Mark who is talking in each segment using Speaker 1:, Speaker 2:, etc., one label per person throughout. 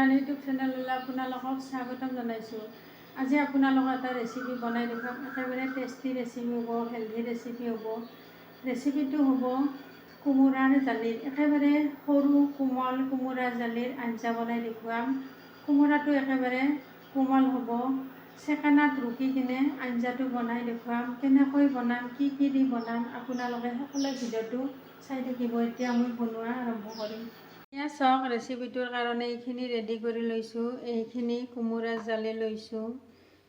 Speaker 1: আমাৰ ইউটিউব চেনেললৈ আপোনালোকক স্বাগতম জনাইছোঁ। আজি আপোনালোকক এটা ৰেচিপি বনাই দেখুৱাম। একেবাৰে টেষ্টি ৰেচিপি হ'ব, হেল্ডি ৰেচিপি হ'ব। ৰেচিপিটো হ'ব কোমোৰাৰ জালিৰ, একেবাৰে সৰু কোমল কোমোৰাৰ জালিৰ আঞ্জা বনাই দেখুৱাম। কোমোৰাটো একেবাৰে কোমল হ'ব। চেকেনাত ৰুকি কিনে আঞ্জাটো বনাই দেখুৱাম। কেনেকৈ বনাম, কি দি বনাম, আপোনালোকে সকলো ভিডিঅ'টো চাই থাকিব। এতিয়া মই বনোৱা আৰম্ভ কৰিম। এয়া চাওক, ৰেচিপিটোৰ কাৰণে এইখিনি ৰেডি কৰি লৈছোঁ। এইখিনি কোমোৰাৰ জালি লৈছোঁ,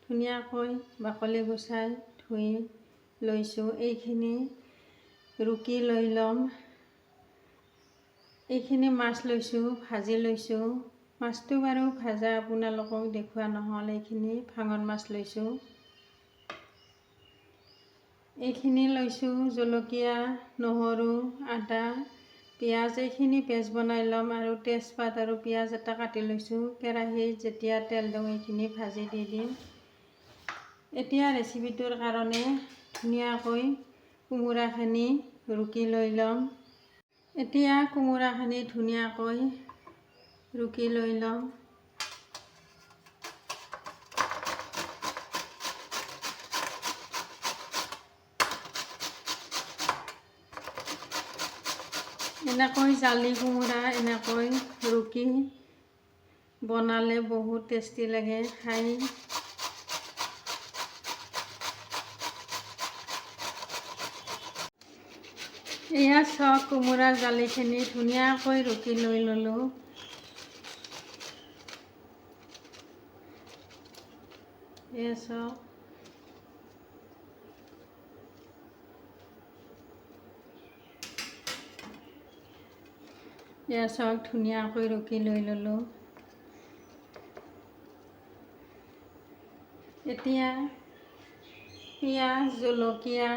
Speaker 1: ধুনীয়াকৈ বাকলি গুচাই ধুই লৈছোঁ। এইখিনি ৰুকি লৈ ল'ম। এইখিনি মাছ লৈছোঁ, ভাজি লৈছোঁ। মাছটো বাৰু ভাজা আপোনালোকক দেখুওৱা নহ'ল। এইখিনি ভাঙন মাছ লৈছোঁ। এইখিনি লৈছোঁ জলকীয়া, নহৰু, আদা, পিঁয়াজ। এইখিনি পেষ্ট বনাই ল'ম আৰু তেজপাত আৰু পিঁয়াজ এটা কাটি লৈছোঁ। কেৰাহীত যেতিয়া তেল দিওঁ এইখিনি ভাজি দি দিম। এতিয়া ৰেচিপিটোৰ কাৰণে ধুনীয়াকৈ কোমোৰাখিনি ৰুকি লৈ ল'ম। এতিয়া কোমোৰাখিনি ধুনীয়াকৈ ৰুকি লৈ ল'ম। এনেকৈ জালি কোমোৰা এনেকৈ ৰুকি বনালে বহুত টেষ্টি লাগে খাই। এয়া চাওক, কোমোৰাৰ জালিখিনি ধুনীয়াকৈ ৰুকি লৈ ল'লোঁ। এয়া চাওক, ধুনীয়াকৈ ৰুকি লৈ ল'লোঁ। এতিয়া পিঁয়াজ, জলকীয়া,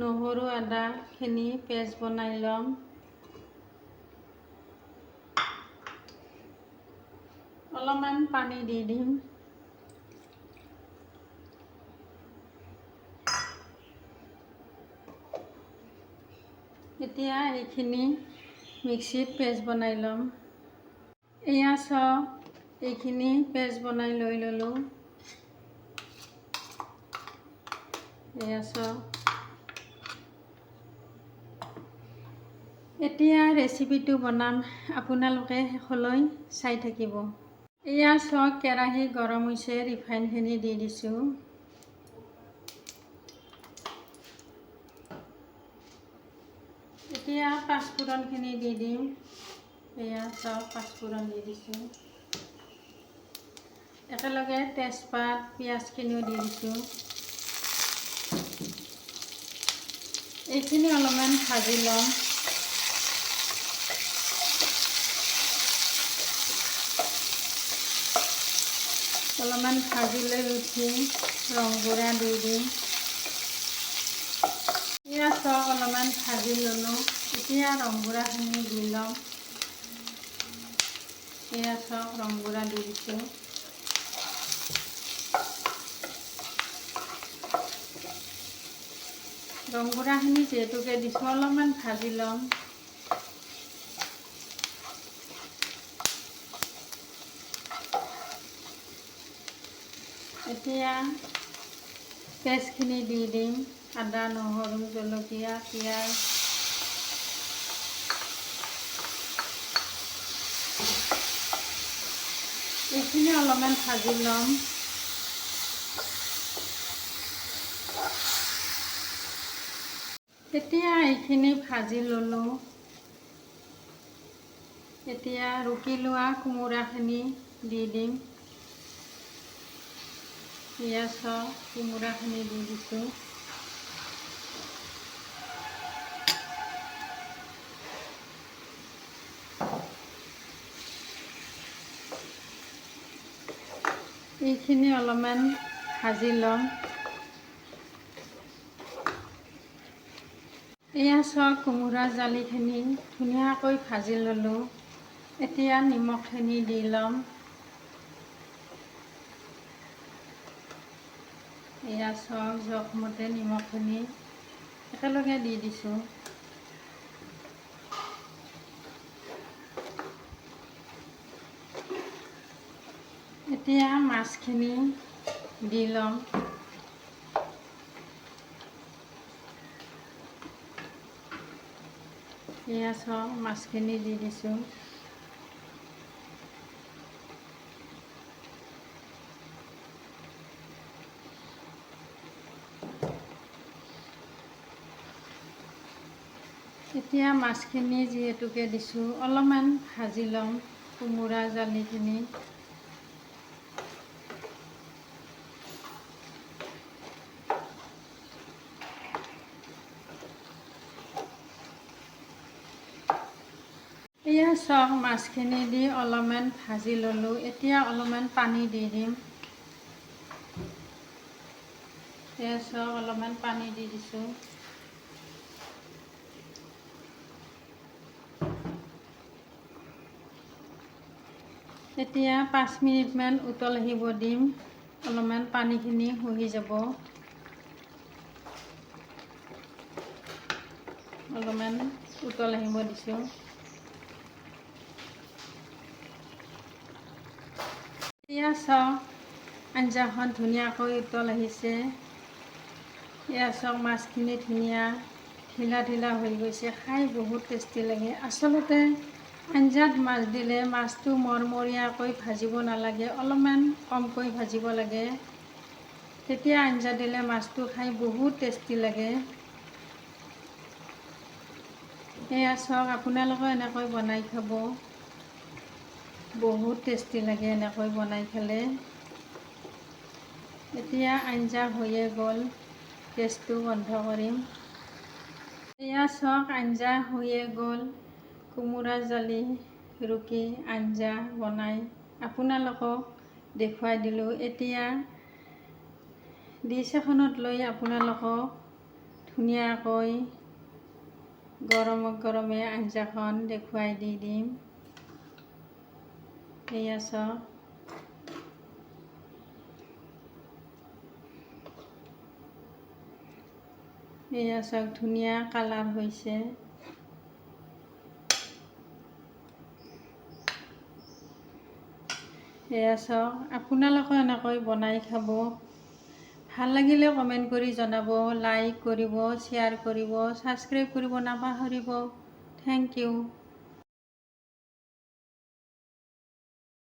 Speaker 1: নহৰু, আদাখিনি পেষ্ট বনাই ল'ম। অলপমান পানী দি দিম। এতিয়া এইখিনি মিক্সিত পেষ্ট বনাই ল'ম। এয়া চাওক, এইখিনি পেষ্ট বনাই লৈ ল'লোঁ। এয়া চাওক, এতিয়া ৰেচিপিটো বনাম, আপোনালোকে শেষলৈ চাই থাকিব। এয়া চাওক, কেৰাহী গৰম হৈছে, ৰিফাইনখিনি দি দিছোঁ। এতিয়া পাঁচফোৰণখিনি দি দিম। এয়া চাওক, পাঁচফোৰণ দি দিছোঁ। একেলগে তেজপাত, পিঁয়াজখিনিও দি দিছোঁ। এইখিনি অলপমান ভাজি ল'ম। অলপমান ভাজি লৈ উঠি ৰংগুড়া দি দিম। এয়া চাওক, অলপমান ভাজি ল'লোঁ। এতিয়া ৰংগুড়াখিনি দি ল'ম। এয়া চাওক, ৰংগুড়া দি দিছোঁ। ৰংগুড়াখিনি যিহেতুকে দিছোঁ, অলপমান ভাজি ল'ম। এতিয়া পেষ্টখিনি দি দিম। আদা, নহৰু, জলকীয়া, পিঁয়াজ। এইখিনি অলপমান ভাজি ল'ম। এতিয়া এইখিনি ভাজি ল'লোঁ। এতিয়া ৰুকি লোৱা কোমোৰাখিনি দি দিম। এয়া চাওক, কোমোৰাখিনি দি দিছোঁ। এইখিনি অলপমান ভাজি ল'ম। এয়া চাওক, কোমোৰাৰ জালিখিনি ধুনীয়াকৈ ভাজি ল'লোঁ। এতিয়া নিমখখিনি দি ল'ম। এয়া চাওক, জোখমতে নিমখখিনি একেলগে দি দিছোঁ। এতিয়া মাছখিনি দি ল'ম। এয়া চাওক মাছখিনি দি দিছোঁ। এতিয়া মাছখিনি যিহেতুকে দিছোঁ অলপমান ভাজি ল'ম কোমোৰা জালিখিনি। এয়া চাওক মাছখিনি দি অলপমান ভাজি ল'লোঁ। এতিয়া অলপমান পানী দি দিম। এয়া চাওক অলপমান পানী দি দিছোঁ। এতিয়া 5 মিনিটমান উতল আহিব দিম। অলপমান পানীখিনি শুহি যাব। অলপমান উতল আহিব দিছোঁ। এয়া চাওক আঞ্জাখন ধুনীয়াকৈ উতল আহিছে। এয়া চাওক মাছখিনি ধুনীয়া ঢিলা ঢিলা হৈ গৈছে। খাই বহুত টেষ্টি লাগে। আচলতে আঞ্জাত মাছ দিলে মাছটো মৰমৰীয়াকৈ ভাজিব নালাগে, অলপমান কমকৈ ভাজিব লাগে। তেতিয়া আঞ্জা দিলে মাছটো খাই বহুত টেষ্টি লাগে। এয়া চাওক আপোনালোকেও এনেকৈ বনাই খাব। বহুত টেষ্টি লাগে এনেকৈ বনাই খালে। এতিয়া আঞ্জা হৈয়ে গ'ল, গেছটো বন্ধ কৰিম। এয়া চাওক আঞ্জা হৈয়ে গ'ল। কোমোৰা জালি ৰুকি আঞ্জা বনাই আপোনালোকক দেখুৱাই দিলোঁ। এতিয়া ডিছ এখনত লৈ আপোনালোকক ধুনীয়াকৈ গৰমে গৰমে আঞ্জাখন দেখুৱাই দি দিম। এয়া চাওক এয়া চাওক ধুনীয়া কালাৰ হৈছে। এয়া চাওক আপোনালোকে এনেকৈ বনাই খাব। ভাল লাগিলে কমেণ্ট কৰি জনাব, লাইক কৰিব, শ্বেয়াৰ কৰিব, ছাবস্ক্ৰাইব কৰিব নাপাহৰিব। Thank U.